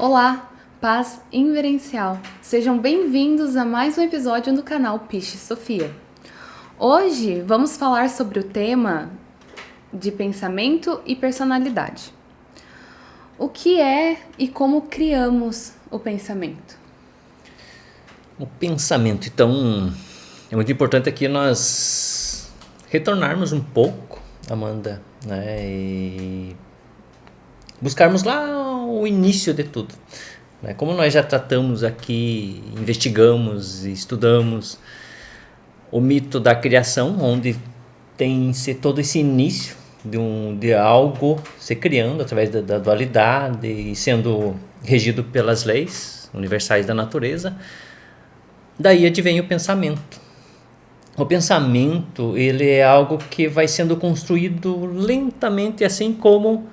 Olá, paz inverencial. Sejam bem-vindos a mais um episódio do canal Piche Sofia. Hoje vamos falar sobre o tema de pensamento e personalidade. O que é e como criamos o pensamento? O pensamento, então, é muito importante aqui nós retornarmos um pouco, Amanda, né, e buscarmos lá o início de tudo, né? Como nós já tratamos aqui, investigamos e estudamos o mito da criação, onde tem-se todo esse início de algo se criando através da dualidade e sendo regido pelas leis universais da natureza. Daí advém o pensamento. O pensamento, ele é algo que vai sendo construído lentamente, assim como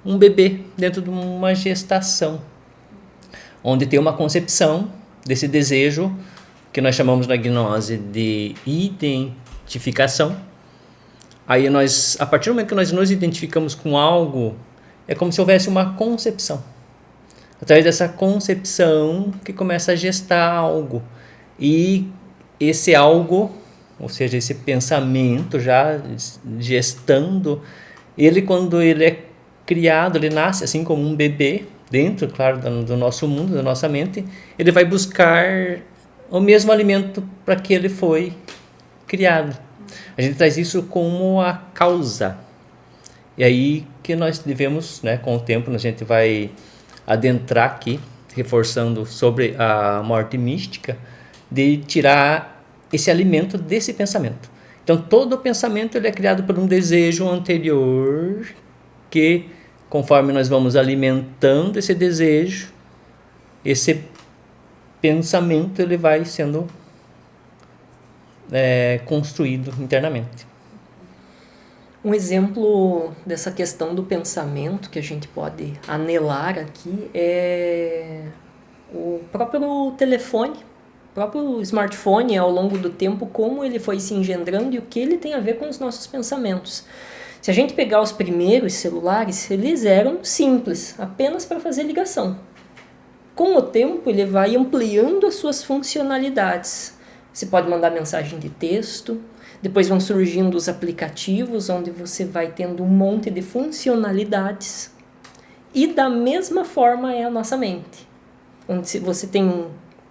um bebê dentro de uma gestação, onde tem uma concepção desse desejo, que nós chamamos na gnose de identificação. Aí nós, a partir do momento que nós nos identificamos com algo, é como se houvesse uma concepção. Através dessa concepção que começa a gestar algo. E esse algo, ou seja, esse pensamento já gestando, ele quando ele é criado, ele nasce assim como um bebê, dentro, claro, do nosso mundo, da nossa mente, ele vai buscar o mesmo alimento para que ele foi criado. A gente traz isso como a causa. E aí que nós devemos, né, com o tempo, a gente vai adentrar aqui, reforçando sobre a morte mística, de tirar esse alimento desse pensamento. Então, todo pensamento ele é criado por um desejo anterior que, conforme nós vamos alimentando esse desejo, esse pensamento ele vai sendo construído internamente. Um exemplo dessa questão do pensamento que a gente pode anelar aqui é o próprio telefone, o próprio smartphone ao longo do tempo, como ele foi se engendrando e o que ele tem a ver com os nossos pensamentos. Se a gente pegar os primeiros celulares, eles eram simples, apenas para fazer ligação. Com o tempo, ele vai ampliando as suas funcionalidades. Você pode mandar mensagem de texto, depois vão surgindo os aplicativos, onde você vai tendo um monte de funcionalidades. E da mesma forma é a nossa mente, onde você tem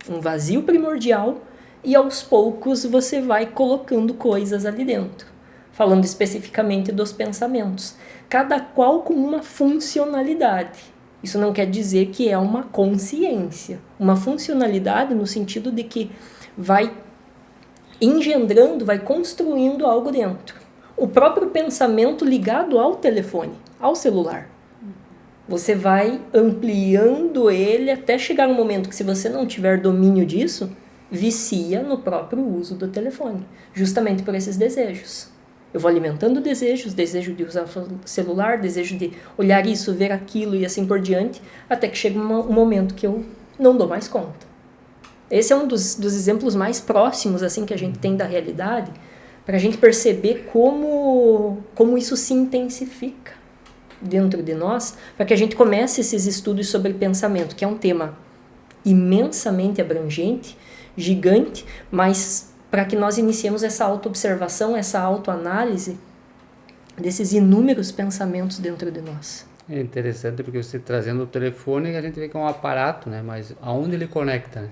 um vazio primordial e aos poucos você vai colocando coisas ali dentro. Falando especificamente dos pensamentos, cada qual com uma funcionalidade. Isso não quer dizer que é uma consciência. Uma funcionalidade no sentido de que vai engendrando, vai construindo algo dentro. O próprio pensamento ligado ao telefone, ao celular. Você vai ampliando ele até chegar um momento que, se você não tiver domínio disso, vicia no próprio uso do telefone, justamente por esses desejos. Eu vou alimentando desejos, desejo de usar o celular, desejo de olhar isso, ver aquilo e assim por diante, até que chega um momento que eu não dou mais conta. Esse é um dos exemplos mais próximos assim que a gente tem da realidade, para a gente perceber como isso se intensifica dentro de nós, para que a gente comece esses estudos sobre pensamento, que é um tema imensamente abrangente, gigante, mas para que nós iniciemos essa autoobservação, essa autoanálise desses inúmeros pensamentos dentro de nós. É interessante porque você trazendo o telefone, a gente vê que é um aparato, né? Mas aonde ele conecta, né?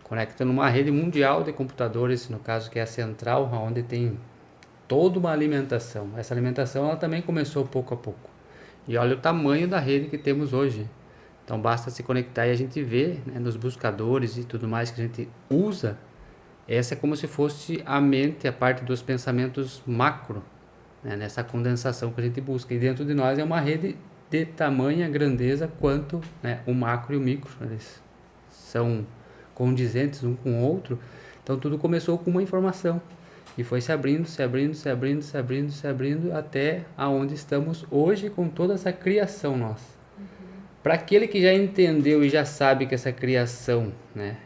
Conecta numa rede mundial de computadores, no caso que é a central, onde tem toda uma alimentação. Essa alimentação ela também começou pouco a pouco. E olha o tamanho da rede que temos hoje. Então basta se conectar e a gente vê, né, nos buscadores e tudo mais que a gente usa. Essa é como se fosse a mente, a parte dos pensamentos macro, né, nessa condensação que a gente busca. E dentro de nós é uma rede de tamanha grandeza quanto, né, o macro e o micro. Eles são condizentes um com o outro. Então tudo começou com uma informação e foi se abrindo até aonde estamos hoje com toda essa criação nossa. Para aquele que já entendeu e já sabe que essa criação, né,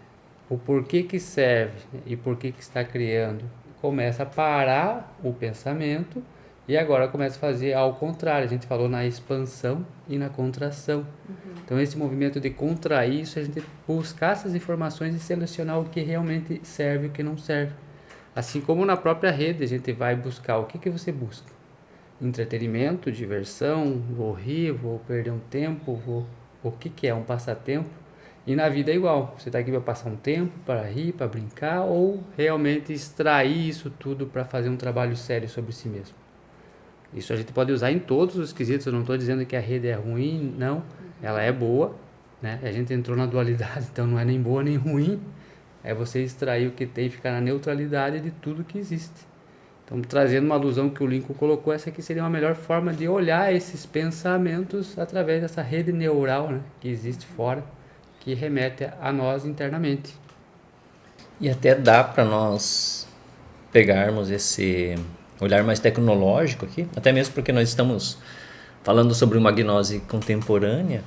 o porquê que serve e por que está criando, começa a parar o pensamento E agora começa a fazer ao contrário. A gente falou na expansão e na contração. Então esse movimento de contrair, isso a gente buscar essas informações e selecionar o que realmente serve e o que não serve. Assim como na própria rede, a gente vai buscar o que você busca. Entretenimento, diversão, vou rir, vou perder um tempo, o que é um passatempo. E na vida é igual, você está aqui para passar um tempo, para rir, para brincar, ou realmente extrair isso tudo para fazer um trabalho sério sobre si mesmo. Isso a gente pode usar em todos os quesitos, eu não estou dizendo que a rede é ruim, não, ela é boa, né? A gente entrou na dualidade, então não é nem boa nem ruim, é você extrair o que tem e ficar na neutralidade de tudo que existe. Então, trazendo uma alusão que o Lincoln colocou, essa aqui seria uma melhor forma de olhar esses pensamentos através dessa rede neural, né, que existe fora, que remete a nós internamente. E até dá para nós pegarmos esse olhar mais tecnológico aqui, até mesmo porque nós estamos falando sobre uma gnose contemporânea,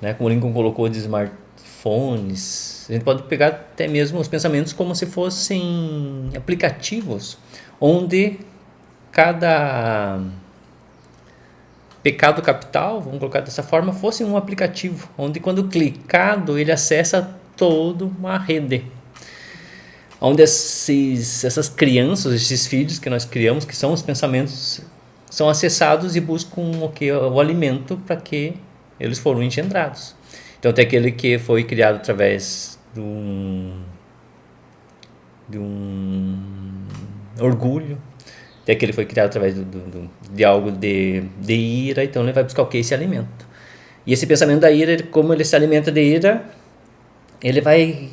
né, como o Lincoln colocou, de smartphones. A gente pode pegar até mesmo os pensamentos como se fossem aplicativos, onde cada pecado capital, vamos colocar dessa forma, fosse um aplicativo, onde quando clicado ele acessa toda uma rede, onde essas crianças, esses filhos que nós criamos, que são os pensamentos, são acessados e buscam o alimento para que eles foram engendrados. Então tem aquele que foi criado através de um orgulho, tem aquele que foi criado através de algo de ira, então ele vai buscar o que? Esse alimento. E esse pensamento da ira, como ele se alimenta de ira, ele vai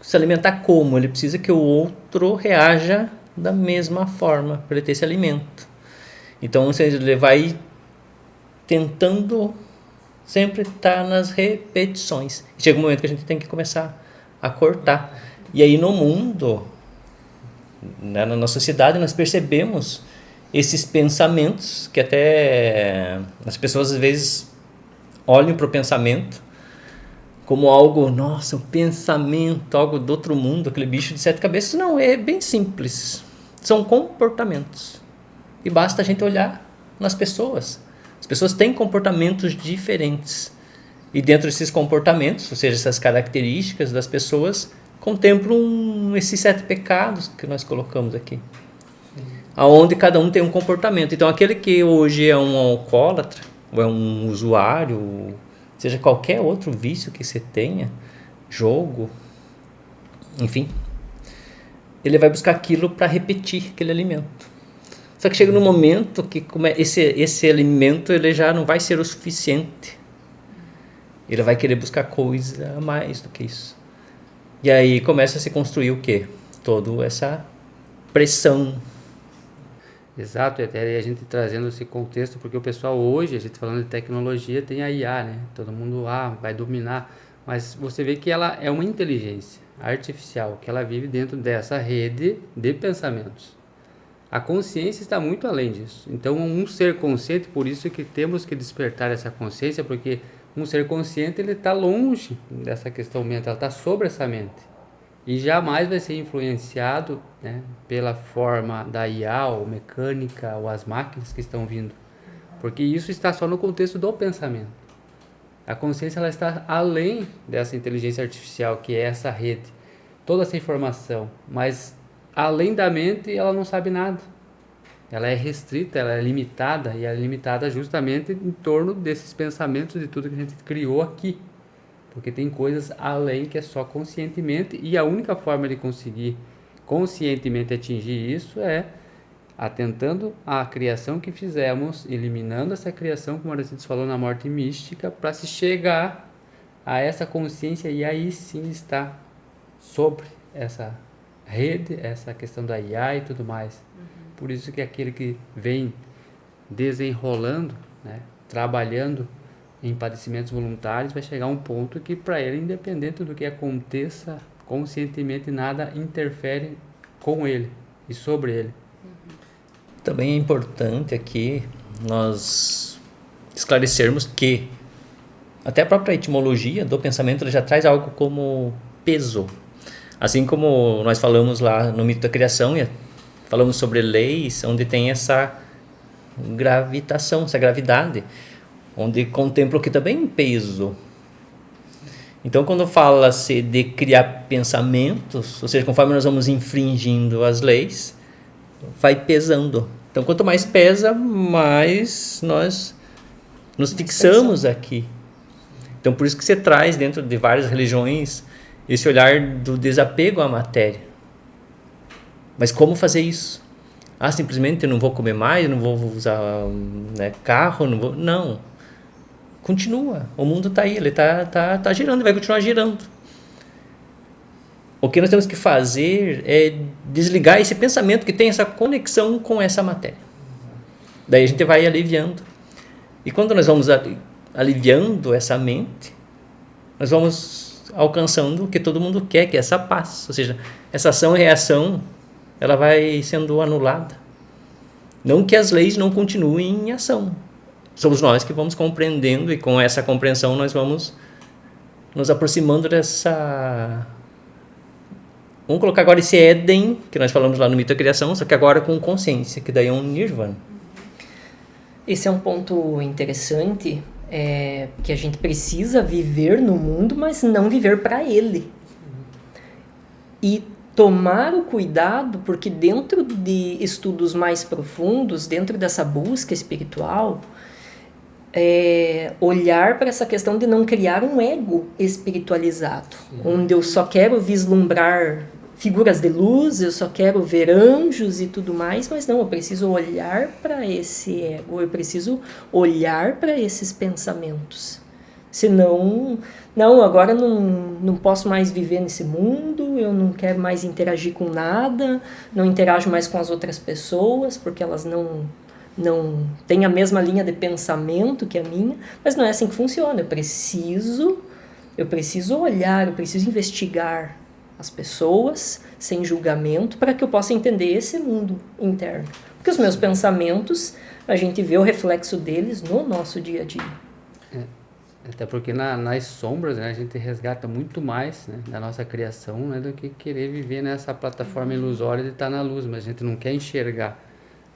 se alimentar como? Ele precisa que o outro reaja da mesma forma para ele ter esse alimento. Então ele vai tentando sempre estar nas repetições. Chega um momento que a gente tem que começar a cortar. E aí no mundo, né, na nossa sociedade, nós percebemos esses pensamentos que até as pessoas às vezes olham para o pensamento como algo, nossa, um pensamento, algo do outro mundo, aquele bicho de 7 cabeças. Não, é bem simples. São comportamentos. E basta a gente olhar nas pessoas. As pessoas têm comportamentos diferentes. E dentro desses comportamentos, ou seja, essas características das pessoas, contemplam esses 7 pecados que nós colocamos aqui. Aonde cada um tem um comportamento. Então, aquele que hoje é um alcoólatra, ou é um usuário, seja qualquer outro vício que você tenha, jogo, enfim, ele vai buscar aquilo para repetir aquele alimento. Só que chega num momento que esse alimento ele já não vai ser o suficiente. Ele vai querer buscar coisa a mais do que isso. E aí começa a se construir o quê? Toda essa pressão. Exato, e até a gente trazendo esse contexto, porque o pessoal hoje, a gente falando de tecnologia, tem a IA, né? Todo mundo vai dominar, mas você vê que ela é uma inteligência artificial, que ela vive dentro dessa rede de pensamentos. A consciência está muito além disso. Então, um ser consciente, por isso que temos que despertar essa consciência, porque um ser consciente ele está longe dessa questão mental, ela está sobre essa mente. E jamais vai ser influenciado, né, pela forma da IA, ou mecânica, ou as máquinas que estão vindo. Porque isso está só no contexto do pensamento. A consciência ela está além dessa inteligência artificial, que é essa rede, toda essa informação. Mas além da mente, ela não sabe nada. Ela é restrita, ela é limitada, e é limitada justamente em torno desses pensamentos de tudo que a gente criou aqui. Porque tem coisas além que é só conscientemente, e a única forma de conseguir conscientemente atingir isso é atentando à criação que fizemos, eliminando essa criação, como a Aristides falou na morte mística, para se chegar a essa consciência e aí sim está sobre essa rede, essa questão da IA e tudo mais. Por isso que aquele que vem desenrolando, né, trabalhando em padecimentos voluntários, vai chegar a um ponto que para ele, independente do que aconteça conscientemente, nada interfere com ele e sobre ele. Também é importante aqui nós esclarecermos que até a própria etimologia do pensamento ele já traz algo como peso. Assim como nós falamos lá no mito da criação, e falamos sobre leis onde tem essa gravitação, essa gravidade, onde contempla que também é peso. Então, quando fala-se de criar pensamentos, ou seja, conforme nós vamos infringindo as leis, vai pesando. Então, quanto mais pesa, mais nós nos fixamos aqui. Então, por isso que você traz dentro de várias religiões esse olhar do desapego à matéria. Mas como fazer isso? Simplesmente eu não vou comer mais, não vou usar carro, não vou... Não. Continua. O mundo está aí, ele está girando e vai continuar girando. O que nós temos que fazer é desligar esse pensamento que tem essa conexão com essa matéria. Daí a gente vai aliviando. E quando nós vamos aliviando essa mente, nós vamos alcançando o que todo mundo quer, que é essa paz. Ou seja, essa ação e reação, ela vai sendo anulada. Não que as leis não continuem em ação. Somos nós que vamos compreendendo, e com essa compreensão nós vamos nos aproximando dessa... Vamos colocar agora esse Éden, que nós falamos lá no Mito da Criação, só que agora com consciência, que daí é um Nirvana. Esse é um ponto interessante, que a gente precisa viver no mundo, mas não viver para ele. E tomar o cuidado, porque dentro de estudos mais profundos, dentro dessa busca espiritual, olhar para essa questão de não criar um ego espiritualizado, onde eu só quero vislumbrar figuras de luz, eu só quero ver anjos e tudo mais, mas não, eu preciso olhar para esse ego, eu preciso olhar para esses pensamentos. Senão, não, agora não posso mais viver nesse mundo, eu não quero mais interagir com nada, não interajo mais com as outras pessoas, porque elas não têm a mesma linha de pensamento que a minha, mas não é assim que funciona. Eu preciso olhar, eu preciso investigar as pessoas sem julgamento para que eu possa entender esse mundo interno. Porque os meus pensamentos, a gente vê o reflexo deles no nosso dia a dia. Até porque nas sombras, né, a gente resgata muito mais, né, da nossa criação, né, do que querer viver nessa plataforma ilusória de estar na luz, mas a gente não quer enxergar.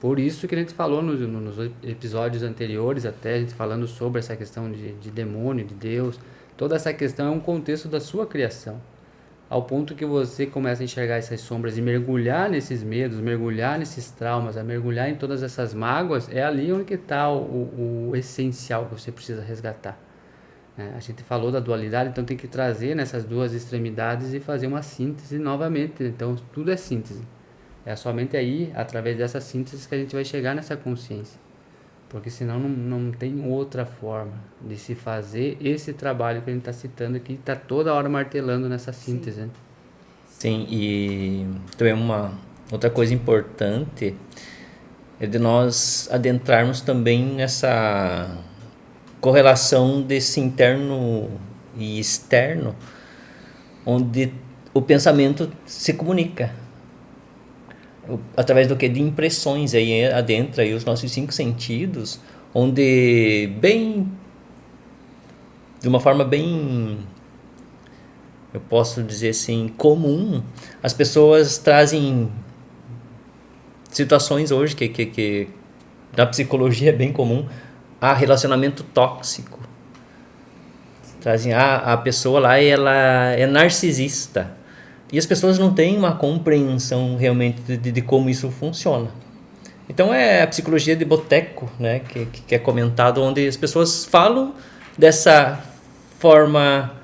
Por isso que a gente falou nos episódios anteriores, até a gente falando sobre essa questão de demônio, de Deus, toda essa questão é um contexto da sua criação. Ao ponto que você começa a enxergar essas sombras e mergulhar nesses medos, mergulhar nesses traumas, a mergulhar em todas essas mágoas, é ali onde está o essencial que você precisa resgatar. A gente falou da dualidade, então tem que trazer nessas duas extremidades e fazer uma síntese novamente. Então tudo é síntese. É somente aí, através dessa síntese, que a gente vai chegar nessa consciência. Porque senão não tem outra forma de se fazer esse trabalho que a gente está citando aqui, está toda hora martelando nessa síntese. Né? Sim, e também uma outra coisa importante é de nós adentrarmos também nessa correlação desse interno e externo, onde o pensamento se comunica. Através do que? De impressões, aí adentra aí os nossos 5 sentidos, onde de uma forma bem, eu posso dizer assim, comum, as pessoas trazem situações hoje que na psicologia é bem comum, a relacionamento tóxico. Trazem, a pessoa lá, ela é narcisista. E as pessoas não têm uma compreensão realmente de como isso funciona. Então é a psicologia de boteco, né, que é comentado, onde as pessoas falam dessa forma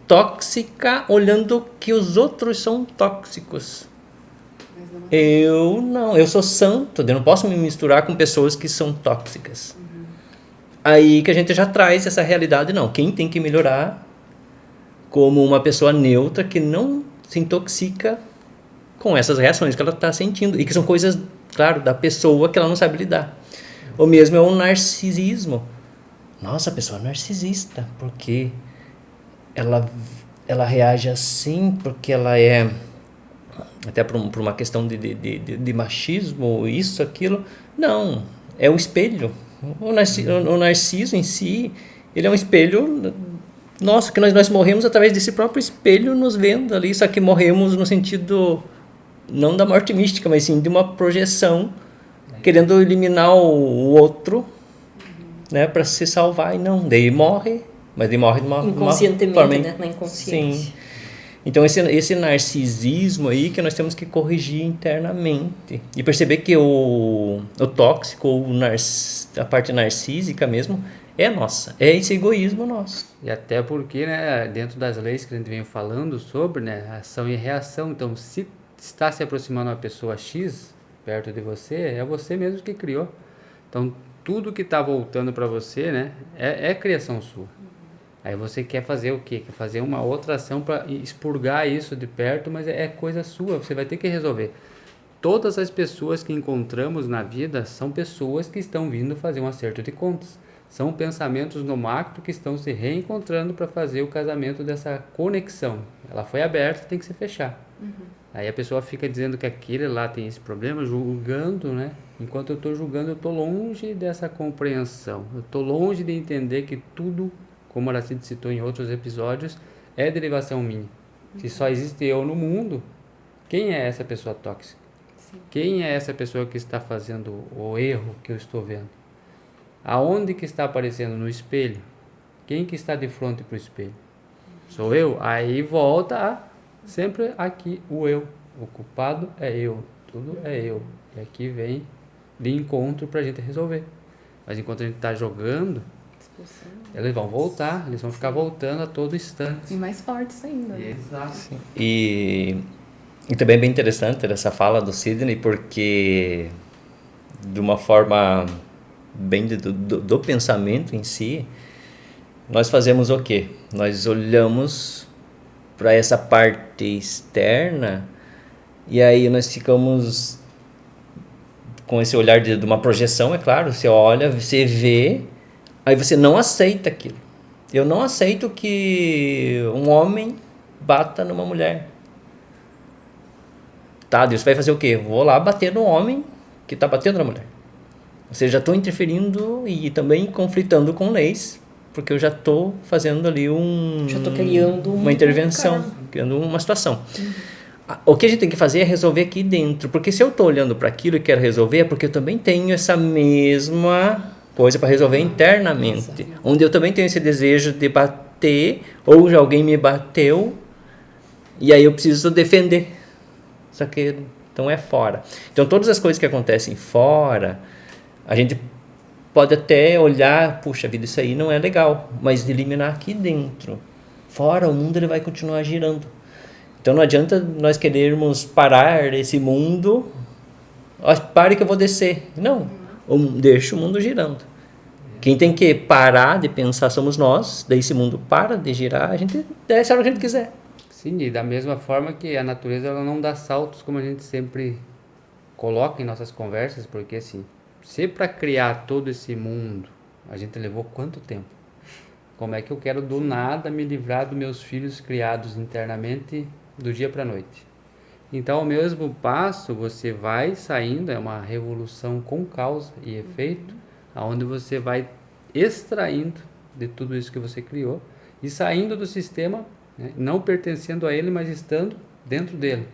tóxica, olhando que os outros são tóxicos. Eu sou santo, eu não posso me misturar com pessoas que são tóxicas. Aí que a gente já traz essa realidade, não. Quem tem que melhorar como uma pessoa neutra que não se intoxica com essas reações que ela está sentindo. E que são coisas, claro, da pessoa que ela não sabe lidar. O mesmo é o narcisismo. Nossa, a pessoa é narcisista, porque ela reage assim, porque ela é... Até por uma questão de machismo, isso, aquilo. Não, é o espelho. O narciso em si, ele é um espelho... Nossa, que nós morremos através desse próprio espelho nos vendo ali, só que morremos no sentido não da morte mística, mas sim de uma projeção, querendo eliminar o outro, né, para se salvar, e não, daí morre, mas ele morre de uma inconscientemente, forma, né? Na inconsciência. Sim. Então esse narcisismo aí que nós temos que corrigir internamente e perceber que o tóxico, ou a parte narcísica mesmo, é nossa, é esse egoísmo nosso. E até porque, né, dentro das leis que a gente vem falando sobre, né, ação e reação, então se está se aproximando uma pessoa X perto de você, é você mesmo que criou. Então tudo que está voltando para você, né, é criação sua. Aí você quer fazer o quê? Quer fazer uma outra ação para expurgar isso de perto, mas é coisa sua, você vai ter que resolver. Todas as pessoas que encontramos na vida são pessoas que estão vindo fazer um acerto de contas. São pensamentos no macro que estão se reencontrando para fazer o casamento dessa conexão. Ela foi aberta, tem que se fechar. Aí a pessoa fica dizendo que aquele lá tem esse problema, julgando, né? Enquanto eu estou julgando, eu estou longe dessa compreensão. Eu estou longe de entender que tudo, como a Aracide citou em outros episódios, é derivação minha. Se só existe eu no mundo, quem é essa pessoa tóxica? Sim. Quem é essa pessoa que está fazendo o erro que eu estou vendo? Aonde que está aparecendo? No espelho? Quem que está de frente para o espelho? Sou eu? Aí volta a sempre aqui o eu. O culpado é eu. Tudo é eu. E aqui vem de encontro para a gente resolver. Mas enquanto a gente está jogando, eles vão voltar, eles vão ficar voltando a todo instante. E mais fortes ainda. Né? Exato. E também é bem interessante essa fala do Sidney, porque de uma forma bem do pensamento em si, nós fazemos o quê? Nós olhamos para essa parte externa e aí nós ficamos com esse olhar de uma projeção, é claro, você olha, você vê, aí você não aceita aquilo. Eu não aceito que um homem bata numa mulher. Tá, Deus vai fazer o quê? Vou lá bater no homem que está batendo na mulher. Ou seja, já estou interferindo e também conflitando com leis, porque eu já estou fazendo ali já estou criando uma intervenção, criando uma situação. O que a gente tem que fazer é resolver aqui dentro, porque se eu estou olhando para aquilo e quero resolver, é porque eu também tenho essa mesma coisa para resolver internamente, onde eu também tenho esse desejo de bater, ou já alguém me bateu, e aí eu preciso defender. Só que então é fora. Então todas as coisas que acontecem fora, a gente pode até olhar, puxa vida, isso aí não é legal, mas eliminar aqui dentro. Fora, o mundo ele vai continuar girando. Então não adianta nós querermos parar esse mundo, pare que eu vou descer. Não, deixa o mundo girando. Quem tem que parar de pensar somos nós, daí esse mundo para de girar, a gente desce a hora que a gente quiser. Sim, e da mesma forma que a natureza ela não dá saltos como a gente sempre coloca em nossas conversas, porque assim, se para criar todo esse mundo a gente levou quanto tempo? Como é que eu quero do nada me livrar dos meus filhos criados internamente do dia para a noite? Então, ao mesmo passo, você vai saindo, é uma revolução com causa e efeito, aonde você vai extraindo de tudo isso que você criou e saindo do sistema, né, não pertencendo a ele, mas estando dentro dele.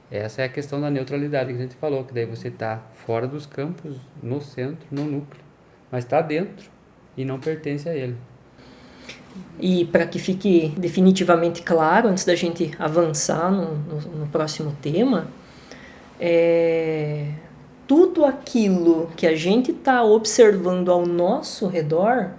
Essa é a questão da neutralidade que a gente falou, que daí você está fora dos campos, no centro, no núcleo, mas está dentro e não pertence a ele. E para que fique definitivamente claro, antes da gente avançar no próximo tema, tudo aquilo que a gente está observando ao nosso redor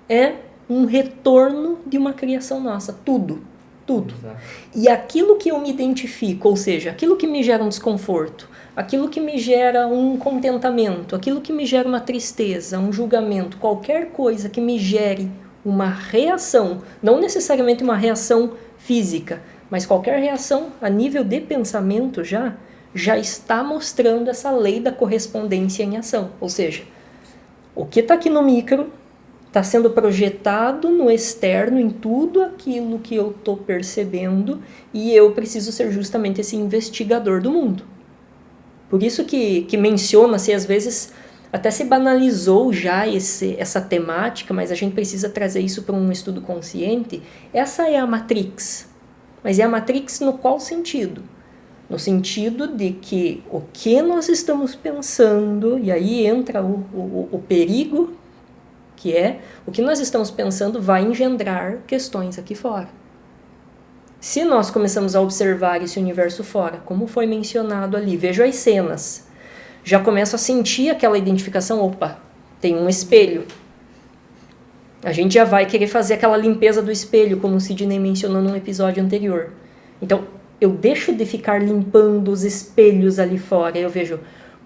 é um retorno de uma criação nossa, tudo. Exato. E aquilo que eu me identifico, ou seja, aquilo que me gera um desconforto, aquilo que me gera um contentamento, aquilo que me gera uma tristeza, um julgamento, qualquer coisa que me gere uma reação, não necessariamente uma reação física, mas qualquer reação a nível de pensamento já está mostrando essa lei da correspondência em ação. Ou seja, o que está aqui no micro está sendo projetado no externo, em tudo aquilo que eu estou percebendo, e eu preciso ser justamente esse investigador do mundo. Por isso que menciona-se, às vezes, até se banalizou já essa temática, mas a gente precisa trazer isso para um estudo consciente. Essa é a Matrix. Mas é a Matrix no qual sentido? no sentido de que o que nós estamos pensando, e aí entra o perigo, que é o que nós estamos pensando vai engendrar questões aqui fora. Se nós começamos a observar esse universo fora, como foi mencionado ali, vejo as cenas, já começo a sentir aquela identificação, opa, tem um espelho. A gente já vai querer fazer aquela limpeza do espelho, como o Sidney mencionou num episódio anterior. Então, eu deixo de ficar limpando os espelhos ali fora, eu vejo,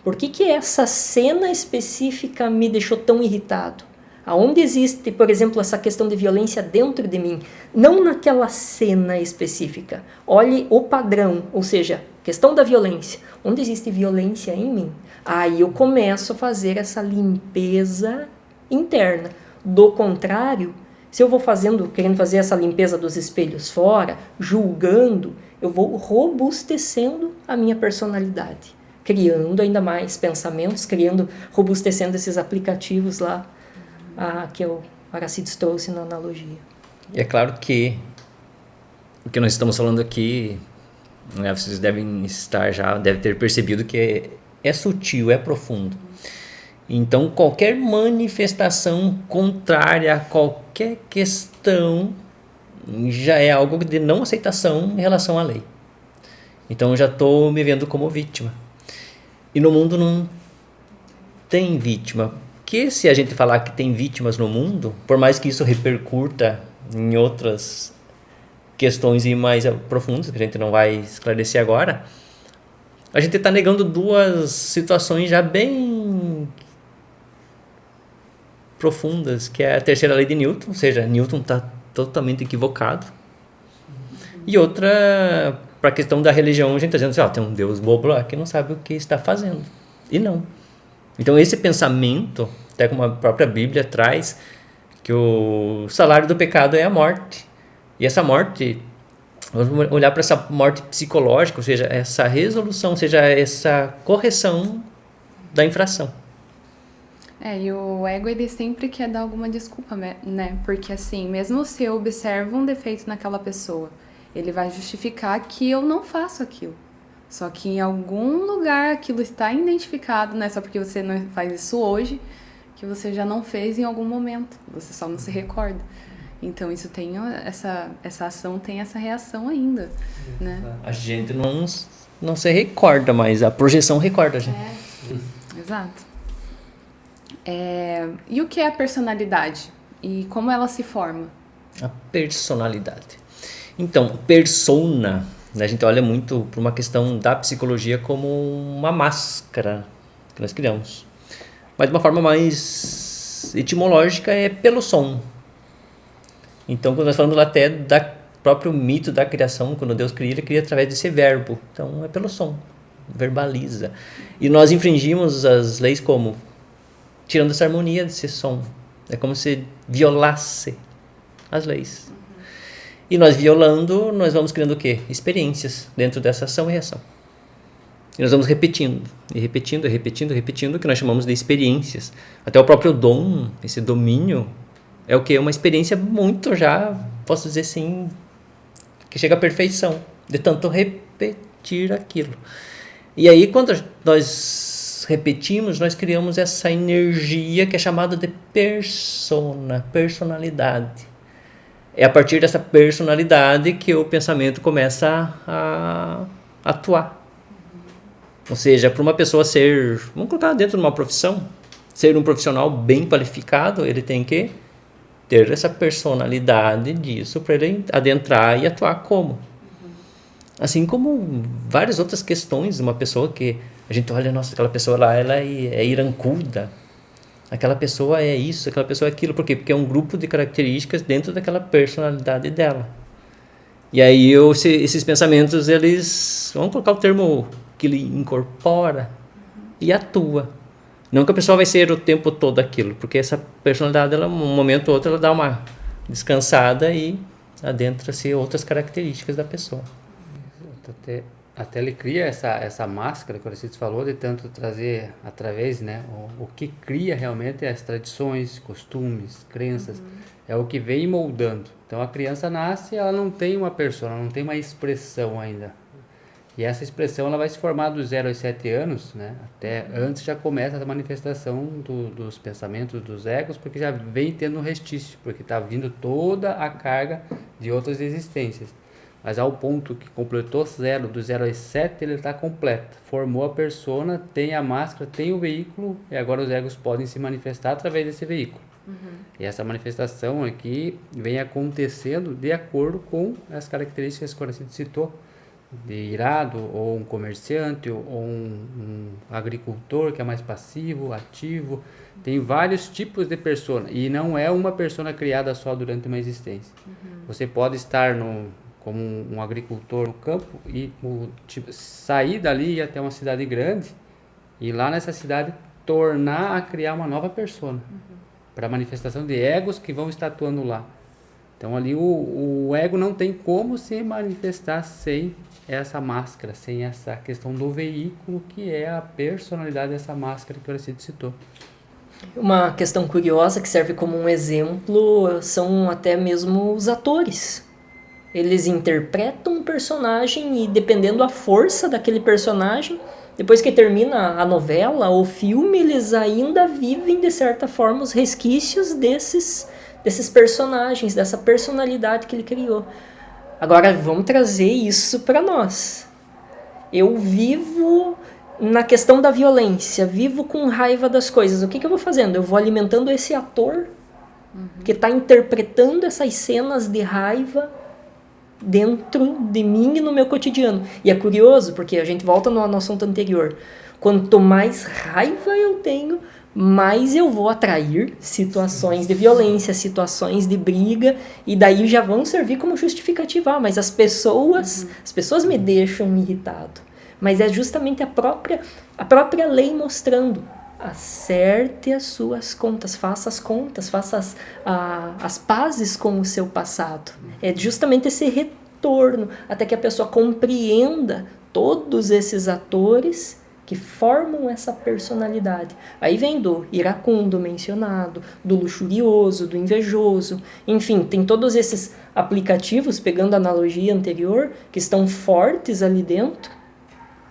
por que essa cena específica me deixou tão irritado? Aonde existe, por exemplo, essa questão de violência dentro de mim, não naquela cena específica. Olhe o padrão, ou seja, questão da violência. Onde existe violência em mim? Aí eu começo a fazer essa limpeza interna. Do contrário, se eu vou querendo fazer essa limpeza dos espelhos fora, julgando, eu vou robustecendo a minha personalidade, criando ainda mais pensamentos, robustecendo esses aplicativos lá, que o Aracides trouxe na analogia. E é claro que o que nós estamos falando aqui, né, vocês devem ter percebido que é sutil, é profundo. Então, qualquer manifestação contrária a qualquer questão já é algo de não aceitação em relação à lei. Então, eu já estou me vendo como vítima. E no mundo não tem vítima. Porque se a gente falar que tem vítimas no mundo, por mais que isso repercuta em outras questões mais profundas, que a gente não vai esclarecer agora, a gente está negando duas situações já bem profundas, que é a terceira lei de Newton, ou seja, Newton está totalmente equivocado. E outra, para a questão da religião, a gente está dizendo assim, tem um Deus bobo lá que não sabe o que está fazendo. E não. Então esse pensamento, até como a própria Bíblia traz, que o salário do pecado é a morte. E essa morte, vamos olhar para essa morte psicológica, ou seja, essa resolução, ou seja, essa correção da infração. E o ego, ele sempre quer dar alguma desculpa, né? Porque assim, mesmo se eu observo um defeito naquela pessoa, ele vai justificar que eu não faço aquilo. Só que em algum lugar aquilo está identificado, não é só porque você não faz isso hoje, que você já não fez em algum momento. Você só não se recorda. Então isso tem essa ação tem essa reação ainda, né? A gente não se recorda, mas a projeção recorda a gente. Exato. E o que é a personalidade? E como ela se forma? A personalidade. Então, persona, né, a gente olha muito para uma questão da psicologia como uma máscara que nós criamos. Mas de uma forma mais etimológica é pelo som. Então, quando nós falamos até do próprio mito da criação, quando Deus cria, ele cria através desse verbo. Então, é pelo som, verbaliza. E nós infringimos as leis como? Tirando essa harmonia desse som. É como se violasse as leis. E nós violando, nós vamos criando o quê? Experiências dentro dessa ação e reação. E nós vamos repetindo, o que nós chamamos de experiências. Até o próprio dom, esse domínio, é o quê? Uma experiência muito já, posso dizer assim, que chega à perfeição, de tanto repetir aquilo. E aí, quando nós repetimos, nós criamos essa energia que é chamada de personalidade. É a partir dessa personalidade que o pensamento começa a atuar. Ou seja, para uma pessoa vamos colocar dentro de uma profissão, ser um profissional bem qualificado, ele tem que ter essa personalidade disso para ele adentrar e atuar como. Assim como várias outras questões de uma pessoa que a gente olha, nossa, aquela pessoa lá, ela é irancuda. Aquela pessoa é isso, aquela pessoa é aquilo. Por quê? Porque é um grupo de características dentro daquela personalidade dela. E aí esses pensamentos, eles... Vamos colocar o termo que ele incorpora e atua. Não que a pessoa vai ser o tempo todo aquilo, porque essa personalidade, ela, um momento ou outro, ela dá uma descansada e adentra-se outras características da pessoa. Até ele cria essa máscara que o Aracides falou, de tanto trazer através, né, o que cria realmente as tradições, costumes, crenças, é o que vem moldando. Então a criança nasce, ela não tem uma persona, não tem uma expressão ainda. E essa expressão ela vai se formar dos 0 aos 7 anos, né? Até antes já começa a manifestação dos pensamentos dos egos, porque já vem tendo um restício, porque está vindo toda a carga de outras existências. Mas ao ponto que completou do 0 aos 7, ele está completo. Formou a persona, tem a máscara, tem o veículo, e agora os egos podem se manifestar através desse veículo. E essa manifestação aqui vem acontecendo de acordo com as características que a gente citou, de irado, ou um comerciante, ou um agricultor que é mais passivo, ativo. Tem vários tipos de persona, e não é uma persona criada só durante uma existência. Você pode estar como um agricultor no campo e sair dali e ir até uma cidade grande, e lá nessa cidade tornar a criar uma nova persona, para manifestação de egos que vão estar atuando lá. Então ali o ego não tem como se manifestar sem essa máscara, sem essa questão do veículo, que é a personalidade dessa máscara que o Aracide citou. Uma questão curiosa que serve como um exemplo são até mesmo os atores. Eles interpretam um personagem e, dependendo da força daquele personagem, depois que termina a novela ou o filme, eles ainda vivem, de certa forma, os resquícios desses personagens, dessa personalidade que ele criou. Agora, vamos trazer isso para nós. Eu vivo na questão da violência, vivo com raiva das coisas. O que eu vou fazendo? Eu vou alimentando esse ator que está interpretando essas cenas de raiva dentro de mim e no meu cotidiano. E é curioso, porque a gente volta no assunto anterior. Quanto mais raiva eu tenho, mais eu vou atrair situações de violência, situações de briga, e daí já vão servir como justificativa. Mas as pessoas me deixam irritado. Mas é justamente a própria lei mostrando: acerte as suas contas, faça as pazes com o seu passado. É justamente esse retorno, até que a pessoa compreenda todos esses atores que formam essa personalidade. Aí vem do iracundo mencionado, do luxurioso, do invejoso, enfim, tem todos esses aplicativos, pegando a analogia anterior, que estão fortes ali dentro.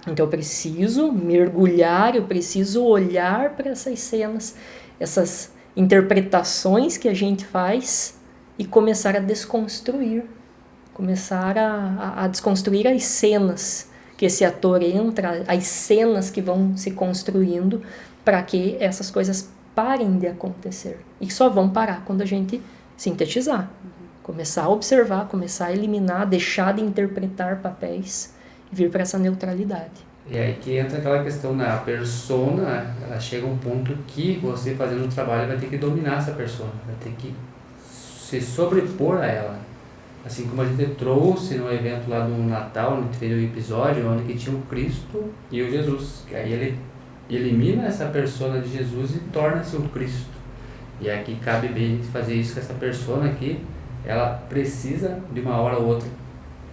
Então eu preciso mergulhar, eu preciso olhar para essas cenas, essas interpretações que a gente faz e começar a desconstruir, começar a desconstruir as cenas que esse ator entra, as cenas que vão se construindo, para que essas coisas parem de acontecer. E só vão parar quando a gente sintetizar, começar a observar, começar a eliminar, deixar de interpretar papéis, vir para essa neutralidade. E aí que entra aquela questão da persona, ela chega a um ponto que você fazendo o trabalho vai ter que dominar essa persona, vai ter que se sobrepor a ela. Assim como a gente trouxe no evento lá do Natal, no teve um episódio onde que tinha o Cristo e o Jesus, que aí ele elimina essa persona de Jesus e torna-se o Cristo. E aqui cabe bem a gente fazer isso com essa persona aqui, ela precisa de uma hora ou outra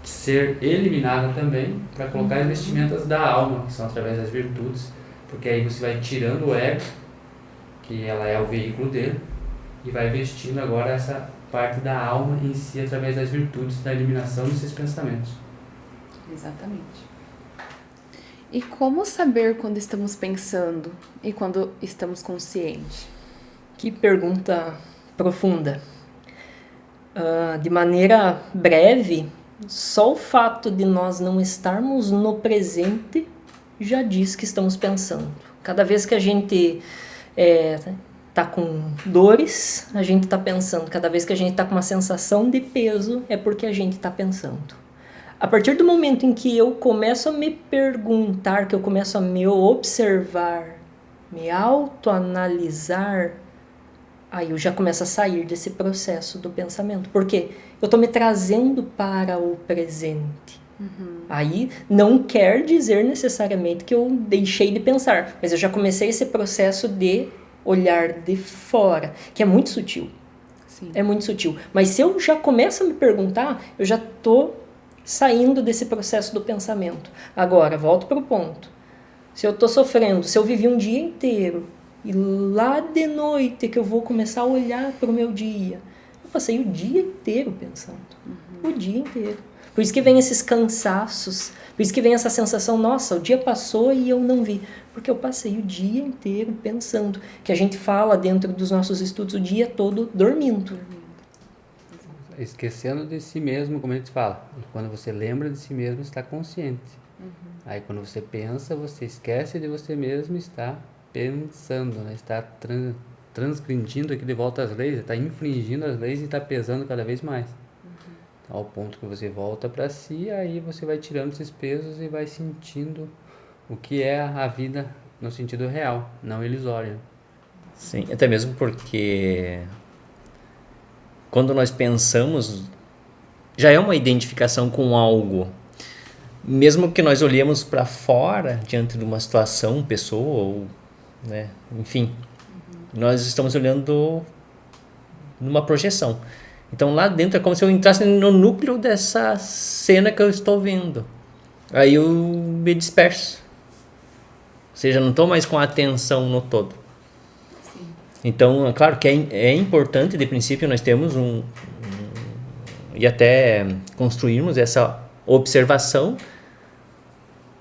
ser eliminada também, para colocar as vestimentas da alma, que são através das virtudes, porque aí você vai tirando o ego, que ela é o veículo dele, e vai vestindo agora essa parte da alma em si, através das virtudes, da eliminação desses pensamentos. Exatamente. E como saber quando estamos pensando e quando estamos conscientes? Que pergunta profunda. De maneira breve, só o fato de nós não estarmos no presente já diz que estamos pensando. Cada vez que a gente está com dores, a gente está pensando. Cada vez que a gente está com uma sensação de peso, é porque a gente está pensando. A partir do momento em que eu começo a me perguntar, que eu começo a me observar, me autoanalisar, aí eu já começo a sair desse processo do pensamento. Por quê? Eu estou me trazendo para o presente. Aí não quer dizer necessariamente que eu deixei de pensar, mas eu já comecei esse processo de olhar de fora, que é muito sutil. Sim. É muito sutil. Mas se eu já começo a me perguntar, eu já estou saindo desse processo do pensamento. Agora, volto para o ponto. Se eu estou sofrendo, se eu vivi um dia inteiro, e lá de noite que eu vou começar a olhar para o meu dia, eu passei o dia inteiro pensando. O dia inteiro. Por isso que vem esses cansaços Por isso que vem essa sensação, nossa, o dia passou e eu não vi. Porque eu passei o dia inteiro pensando. Que a gente fala dentro dos nossos estudos o dia todo dormindo. Esquecendo de si mesmo, como a gente fala. Quando você lembra de si mesmo, está consciente. Aí quando você pensa, você esquece de você mesmo e está pensando, né? Está transgredindo aqui de volta às leis, está infringindo as leis e está pesando cada vez mais. Ao ponto que você volta para si, aí você vai tirando esses pesos e vai sentindo o que é a vida no sentido real, não ilusório. Sim, até mesmo porque quando nós pensamos, já é uma identificação com algo. Mesmo que nós olhemos para fora, diante de uma situação, pessoa, ou, né, enfim, nós estamos olhando numa projeção. Então lá dentro é como se eu entrasse no núcleo dessa cena que eu estou vendo. Aí eu me disperso. Ou seja, não estou mais com a atenção no todo. Sim. Então, é claro que é importante, de princípio, nós temos e até construirmos essa observação,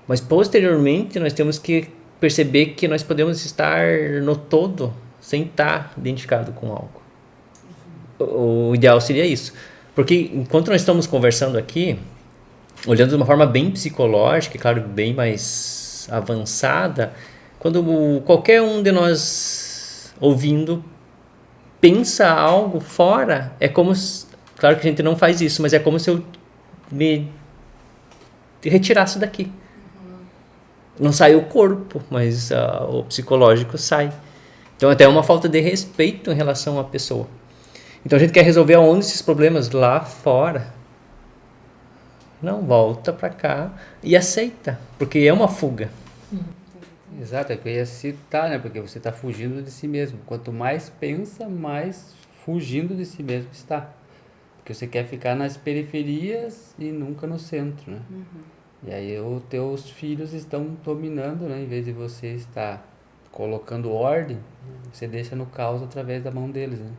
mas posteriormente nós temos que perceber que nós podemos estar no todo sem estar identificado com algo. O ideal seria isso. Porque enquanto nós estamos conversando aqui, olhando de uma forma bem psicológica, claro, bem mais avançada, quando qualquer um de nós ouvindo pensa algo fora, é como se, claro que a gente não faz isso, mas é como se eu me retirasse daqui. Não sai o corpo, mas o psicológico sai. Então até é uma falta de respeito em relação à pessoa. Então a gente quer resolver aonde esses problemas? Lá fora. Não, volta pra cá e aceita, porque é uma fuga. Exato, é que eu ia citar, né? Porque você está fugindo de si mesmo. Quanto mais pensa, mais fugindo de si mesmo está. Porque você quer ficar nas periferias e nunca no centro, né? E aí os teus filhos estão dominando, né? Em vez de você estar colocando ordem, você deixa no caos através da mão deles, né?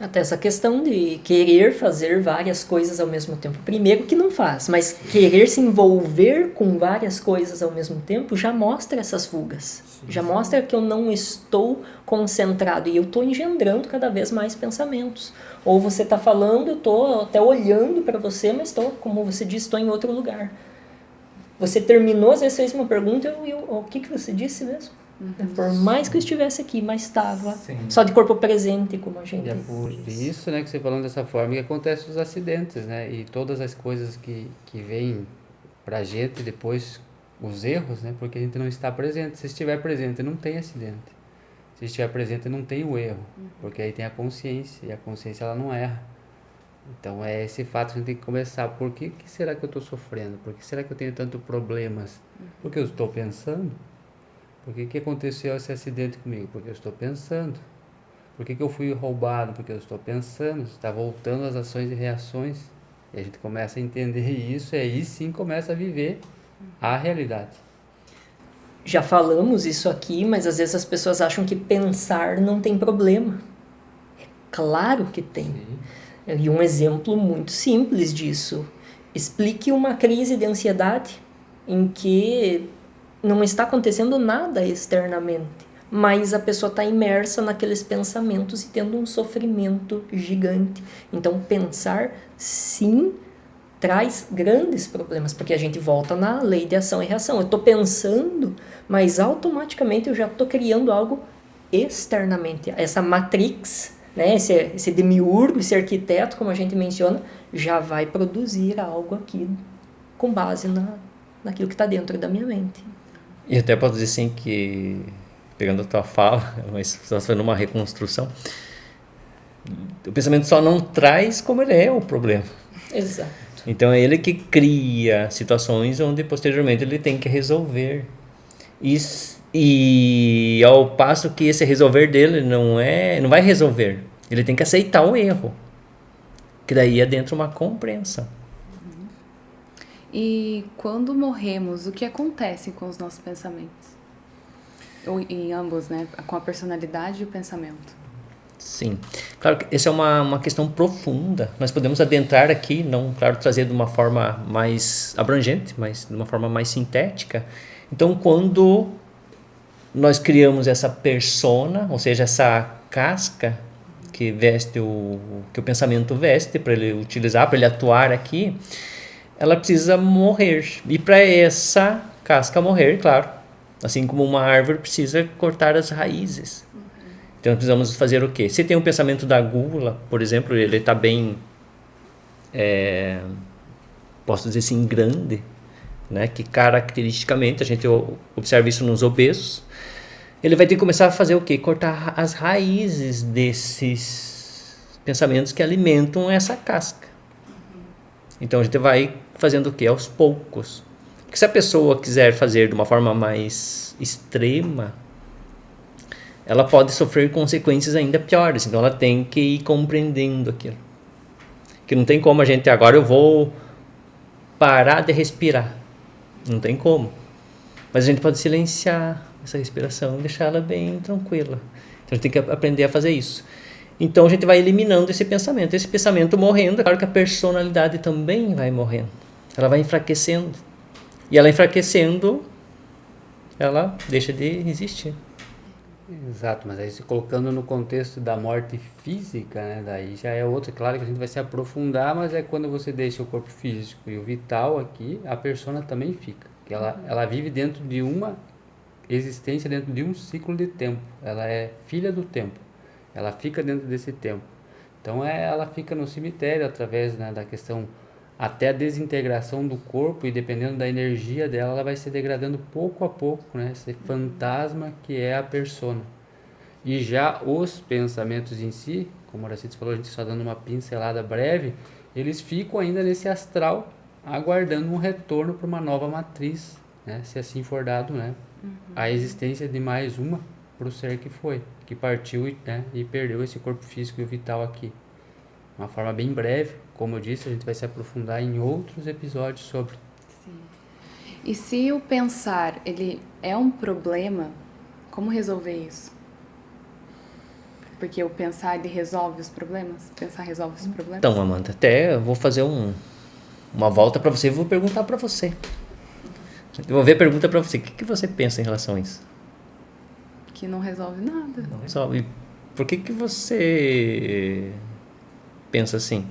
Até essa questão de querer fazer várias coisas ao mesmo tempo. Primeiro que não faz, mas querer se envolver com várias coisas ao mesmo tempo já mostra essas fugas. Sim, já mostra que eu não estou concentrado e eu estou engendrando cada vez mais pensamentos. Ou você está falando, eu estou até olhando para você, mas estou, como você disse, estou em outro lugar. Você terminou, às vezes fez uma pergunta, o que você disse mesmo? Por mais que eu estivesse aqui, mas estava só de corpo presente, como a gente diz. E é por isso, né, que você falando dessa forma que acontecem os acidentes, né? E todas as coisas que vêm pra gente depois, os erros, né? Porque a gente não está presente. Se estiver presente, não tem acidente. Se estiver presente, não tem o erro. Porque aí tem a consciência, e a consciência ela não erra. Então é esse fato que a gente tem que começar. Por que será que eu estou sofrendo? Por que será que eu tenho tantos problemas? Porque eu estou pensando. Por que aconteceu esse acidente comigo? Porque eu estou pensando. Por que eu fui roubado? Porque eu estou pensando. Está voltando às ações e reações. E a gente começa a entender isso e aí sim começa a viver a realidade. Já falamos isso aqui, mas às vezes as pessoas acham que pensar não tem problema. É claro que tem. Sim. E um exemplo muito simples disso. Explique uma crise de ansiedade em que não está acontecendo nada externamente, mas a pessoa está imersa naqueles pensamentos e tendo um sofrimento gigante. Então, pensar, sim, traz grandes problemas, porque a gente volta na lei de ação e reação. Eu estou pensando, mas automaticamente eu já estou criando algo externamente. Essa matrix, né, esse demiurgo, esse arquiteto, como a gente menciona, já vai produzir algo aqui com base naquilo que está dentro da minha mente. E até posso dizer assim que, pegando a tua fala, mas só fazendo uma reconstrução, o pensamento só não traz como ele é o problema. Exato. Então é ele que cria situações onde posteriormente ele tem que resolver. E ao passo que esse resolver dele não vai resolver, ele tem que aceitar o erro. Que daí é dentro uma compreensão. E quando morremos, o que acontece com os nossos pensamentos? Ou em ambos, né? Com a personalidade e o pensamento. Sim, claro que essa é uma questão profunda. Nós podemos adentrar aqui, não, claro, trazer de uma forma mais abrangente, mas de uma forma mais sintética. Então, quando nós criamos essa persona, ou seja, essa casca que veste que o pensamento veste para ele utilizar, para ele atuar aqui, ela precisa morrer. E para essa casca morrer, claro, assim como uma árvore precisa cortar as raízes. Então nós precisamos fazer o quê? Se tem um pensamento da gula, por exemplo, ele está bem, posso dizer assim, grande, né? Que caracteristicamente a gente observa isso nos obesos. Ele vai ter que começar a fazer o quê? Cortar as raízes desses pensamentos que alimentam essa casca. Então a gente vai fazendo o quê? Aos poucos. Porque se a pessoa quiser fazer de uma forma mais extrema, ela pode sofrer consequências ainda piores. Então ela tem que ir compreendendo aquilo. Que não tem como a gente, agora eu vou parar de respirar. Não tem como. Mas a gente pode silenciar essa respiração e deixar ela bem tranquila. Então a gente tem que aprender a fazer isso. Então a gente vai eliminando esse pensamento. Esse pensamento morrendo, é claro que a personalidade também vai morrendo. Ela vai enfraquecendo. E ela enfraquecendo, ela deixa de existir. Exato, mas aí se colocando no contexto da morte física, né, daí já é outra, claro que a gente vai se aprofundar, mas é quando você deixa o corpo físico e o vital aqui, a persona também fica, que ela vive dentro de uma existência, dentro de um ciclo de tempo, ela é filha do tempo, ela fica dentro desse tempo, então ela fica no cemitério através, né, da questão até a desintegração do corpo, e dependendo da energia dela, ela vai se degradando pouco a pouco, né? Esse fantasma que é a persona. E já os pensamentos em si, como o Horacides falou, a gente só dando uma pincelada breve, eles ficam ainda nesse astral, aguardando um retorno para uma nova matriz, né? Se assim for dado, né? A existência de mais uma para o ser que foi, que partiu, né? E perdeu esse corpo físico e vital aqui. Uma forma bem breve, como eu disse, a gente vai se aprofundar em outros episódios sobre. Sim. E se o pensar, ele é um problema, como resolver isso? Porque o pensar, ele resolve os problemas? Pensar resolve os problemas? Então, Amanda, até eu vou fazer uma volta para você e vou perguntar para você. Eu vou ver a pergunta para você. O que você pensa em relação a isso? Que não resolve nada. Não resolve. Por que você pensa assim?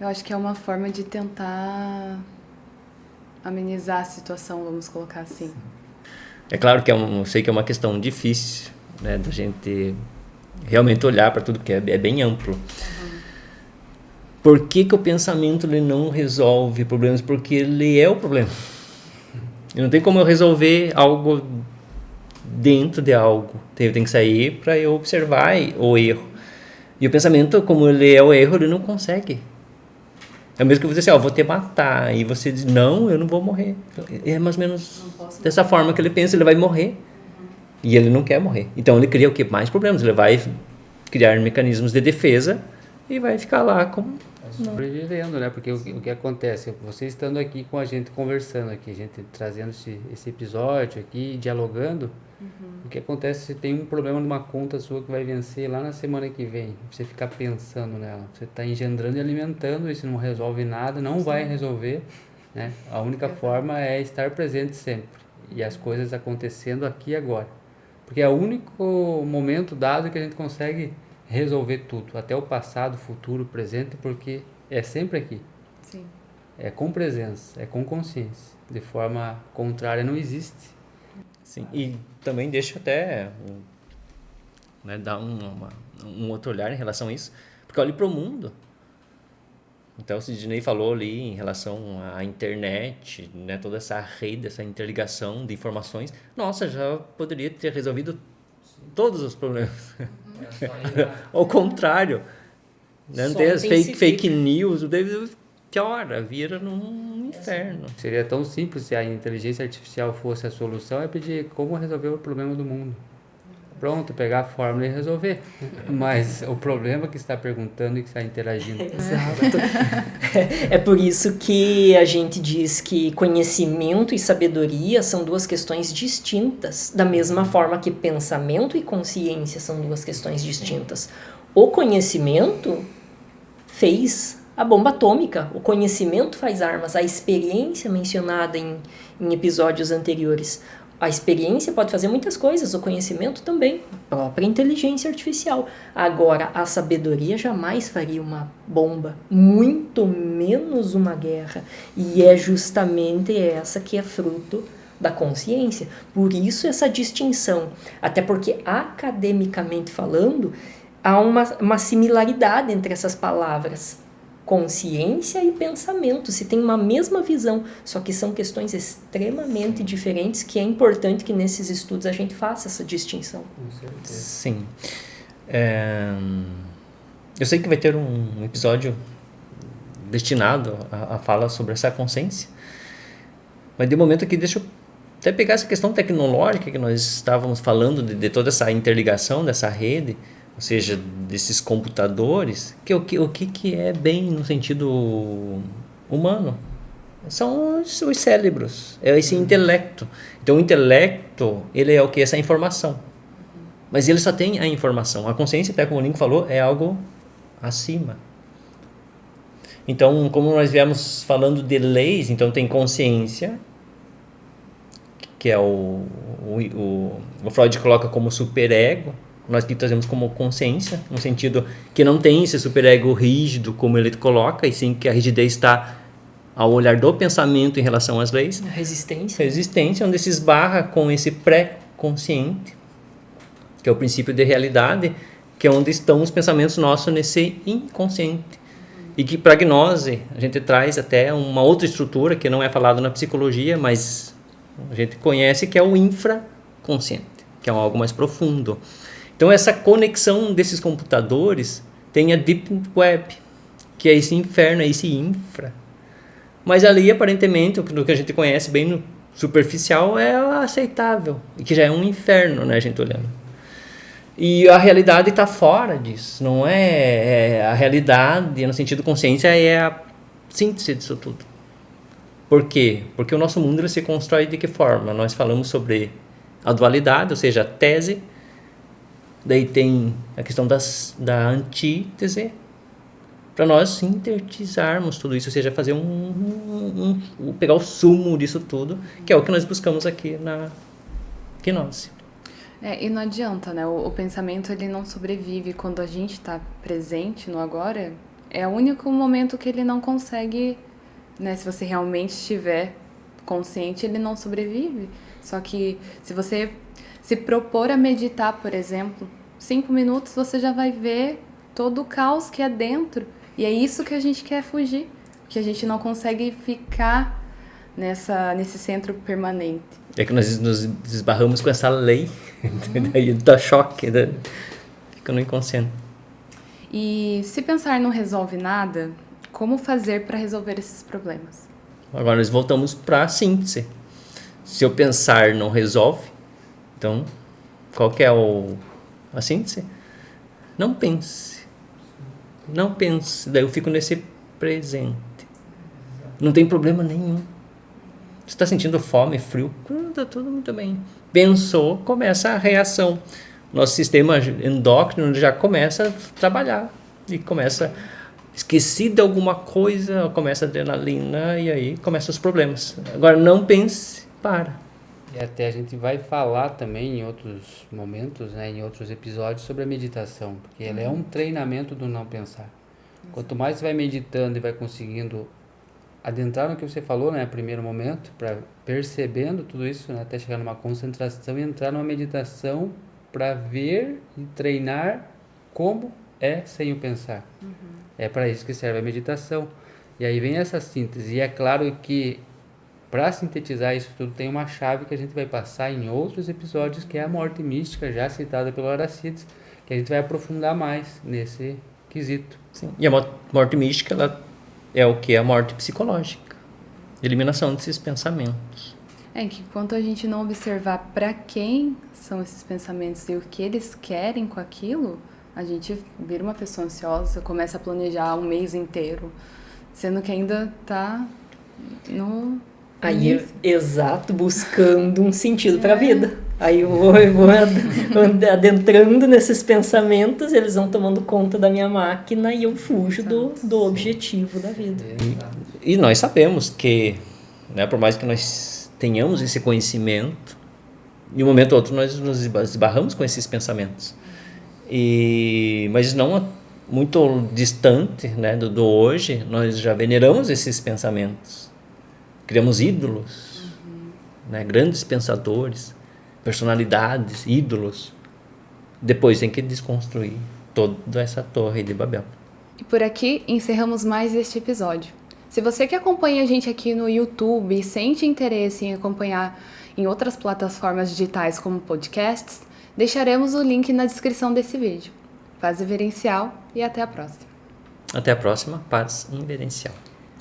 Eu acho que é uma forma de tentar amenizar a situação, vamos colocar assim. É claro que eu sei que é uma questão difícil, né, da gente realmente olhar para tudo, porque é bem amplo. Por que o pensamento ele não resolve problemas? Porque ele é o problema. E não tem como eu resolver algo dentro de algo. Eu tenho que sair para eu observar o erro. E o pensamento, como ele é o erro, ele não consegue. É o mesmo que você dizer assim, vou te matar. E você diz, não, eu não vou morrer. É mais ou menos dessa forma que ele pensa, ele vai morrer. E ele não quer morrer. Então ele cria o quê? Mais problemas. Ele vai criar mecanismos de defesa e vai ficar lá como... Sobrevivendo, né? Porque o que acontece? Você estando aqui com a gente, conversando aqui, a gente trazendo esse episódio aqui, dialogando, o que acontece se tem um problema numa conta sua que vai vencer lá na semana que vem? Você ficar pensando nela. Você está engendrando e alimentando, isso não resolve nada, não vai resolver, né? A única forma é estar presente sempre. E as coisas acontecendo aqui e agora. Porque é o único momento dado que a gente consegue resolver tudo, até o passado, futuro, presente, porque é sempre aqui. Sim. É com presença, é com consciência. De forma contrária não existe. Sim, e também deixa até né, dar um outro olhar em relação a isso, porque olhe para o mundo. Então o Sidney falou ali em relação à internet, né, toda essa rede, essa interligação de informações. Nossa, já poderia ter resolvido todos os problemas. Ao contrário, né? Não tem as fake news, o David piora, vira num inferno. Seria tão simples se a inteligência artificial fosse a solução, é pedir como resolver o problema do mundo. pronto, pegar a fórmula e resolver. Mas o problema que está perguntando e que está interagindo. Exato. É por isso que a gente diz que conhecimento e sabedoria são duas questões distintas, da mesma forma que pensamento e consciência são duas questões distintas. O conhecimento fez a bomba atômica, o conhecimento faz armas, a experiência mencionada em episódios anteriores. A experiência pode fazer muitas coisas, o conhecimento também, a própria inteligência artificial. Agora, a sabedoria jamais faria uma bomba, muito menos uma guerra. E é justamente essa que é fruto da consciência. Por isso essa distinção, até porque academicamente falando, há uma similaridade entre essas palavras. Consciência e pensamento, se tem uma mesma visão, só que são questões extremamente diferentes, que é importante que nesses estudos a gente faça essa distinção. Sim. Eu sei que vai ter um episódio destinado a falar sobre essa consciência, mas de momento aqui deixa eu até pegar essa questão tecnológica que nós estávamos falando, de toda essa interligação dessa rede, ou seja, desses computadores, o que é bem no sentido humano? São os cérebros, é esse intelecto. Então o intelecto, ele é o que? Essa informação. Mas ele só tem a informação. A consciência, até como o Link falou, é algo acima. Então, como nós viemos falando de leis, então tem consciência, que é o Freud coloca como superego. Nós aqui trazemos como consciência, no sentido que não tem esse superego rígido, como ele coloca, e sim que a rigidez está ao olhar do pensamento em relação às leis. A resistência. Resistência, onde se esbarra com esse pré-consciente, que é o princípio de realidade, que é onde estão os pensamentos nossos nesse inconsciente. E que para a gnose, a gente traz até uma outra estrutura, que não é falado na psicologia, mas a gente conhece, que é o infraconsciente, que é algo mais profundo. Então, essa conexão desses computadores tem a Deep Web, que é esse inferno, é esse infra. Mas ali, aparentemente, do que a gente conhece bem no superficial, é aceitável, e que já é um inferno, né, a gente olhando. E a realidade está fora disso, não é a realidade, no sentido consciência, é a síntese disso tudo. Por quê? Porque o nosso mundo ele se constrói de que forma? Nós falamos sobre a dualidade, ou seja, a tese. Daí tem a questão da antítese, para nós sintetizarmos tudo isso, ou seja, fazer pegar o sumo disso tudo, que é o que nós buscamos aqui na gnose. E não adianta, né? O pensamento ele não sobrevive quando a gente está presente no agora. É o único momento que ele não consegue, né? Se você realmente estiver consciente, ele não sobrevive. Só que se você se propor a meditar, por exemplo, 5 minutos, você já vai ver todo o caos que é dentro. E é isso que a gente quer fugir, porque a gente não consegue ficar nesse centro permanente. É que nós nos esbarramos com essa lei, daí dá choque, fica no inconsciente. E se pensar não resolve nada, como fazer para resolver esses problemas? Agora nós voltamos para a síntese. Se eu pensar não resolve, então qual que é a síntese? Não pense. Não pense. Daí eu fico nesse presente. Não tem problema nenhum. Você está sentindo fome, frio? Está tudo muito bem. Pensou, começa a reação. Nosso sistema endócrino já começa a trabalhar. E começa... Esqueci de alguma coisa, começa a adrenalina e aí começam os problemas. Agora não pense, para. E até a gente vai falar também em outros momentos, né, em outros episódios, sobre a meditação, porque ela é um treinamento do não pensar. Quanto mais você vai meditando e vai conseguindo adentrar no que você falou, né, primeiro momento, para percebendo tudo isso, né, até chegar numa concentração e entrar numa meditação para ver e treinar como é sem o pensar. É para isso que serve a meditação. E aí vem essa síntese. E é claro que para sintetizar isso tudo tem uma chave que a gente vai passar em outros episódios, que é a morte mística, já citada pelo Aracides, que a gente vai aprofundar mais nesse quesito. Sim. E a morte mística, ela é o que? A morte psicológica. Eliminação desses pensamentos. É que enquanto a gente não observar para quem são esses pensamentos e o que eles querem com aquilo, a gente vira uma pessoa ansiosa, começa a planejar um mês inteiro, sendo que ainda tá no Aí, início. exato, buscando um sentido para a vida. Aí eu vou adentrando nesses pensamentos, eles vão tomando conta da minha máquina e eu fujo do objetivo da vida. E nós sabemos que, né, por mais que nós tenhamos esse conhecimento, em um momento ou outro nós nos esbarramos com esses pensamentos. Mas não muito distante, né, do hoje, nós já veneramos esses pensamentos. Criamos ídolos, né, grandes pensadores, personalidades, ídolos. Depois tem que desconstruir toda essa torre de Babel. E por aqui encerramos mais este episódio. Se você que acompanha a gente aqui no YouTube e sente interesse em acompanhar em outras plataformas digitais como podcasts, deixaremos o link na descrição desse vídeo. Paz Inverencial e até a próxima. Até a próxima, Paz Inverencial.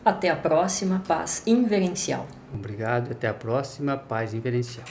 Até a próxima, Paz Inverencial. Obrigado e até a próxima. Paz Inverencial.